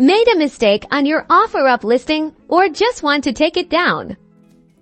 Made a mistake on your OFFERUP listing or just want to take it down?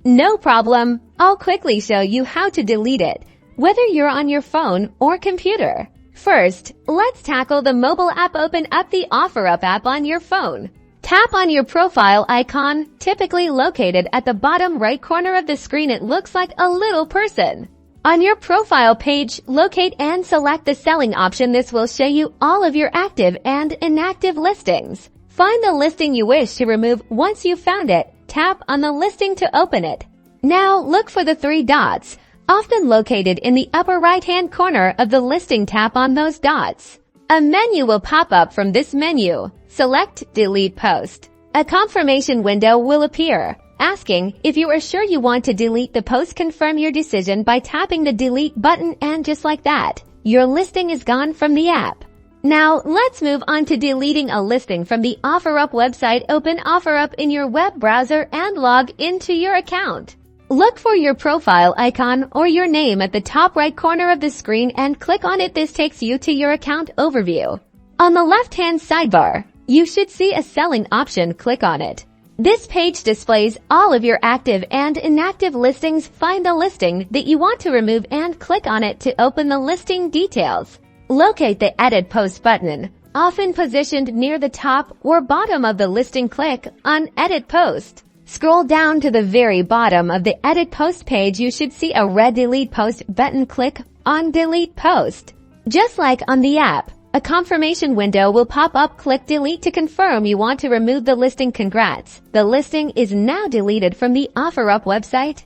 No problem. I'll quickly show you how to delete it, whether you're on your phone or computer. First, let's tackle the mobile app. Open up the OFFERUP app on your phone. Tap on your profile icon, typically located at the bottom right corner of the screen. It looks like a little person. On your profile page, locate and select the selling option. This will show you all of your active and inactive listings. Find the listing you wish to remove. Once you've found it, tap on the listing to open it. Now look for the three dots, often located in the upper right-hand corner of the listing. Tap on those dots. A menu will pop up. From this menu, select Delete Post. A confirmation window will appear, asking if you are sure you want to delete the post. Confirm your decision by tapping the delete button, and just like that, your listing is gone from the app. Now let's move on to deleting a listing from the OFFERUP website. Open OFFERUP in your web browser and log into your account. Look for your profile icon or your name at the top right corner of the screen and click on it. This takes you to your account overview. On the left-hand sidebar, you should see a selling option. Click on it. This page displays all of your active and inactive listings. Find the listing that you want to remove and click on it to open the listing details. Locate the Edit Post button, often positioned near the top or bottom of the listing. Click on Edit Post. Scroll down to the very bottom of the Edit Post page. You should see a red Delete Post button. Click on Delete Post. Just like on the app, a confirmation window will pop up. Click Delete to confirm you want to remove the listing. Congrats! The listing is now deleted from the OFFERUP website.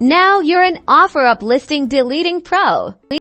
Now you're an OFFERUP listing deleting pro.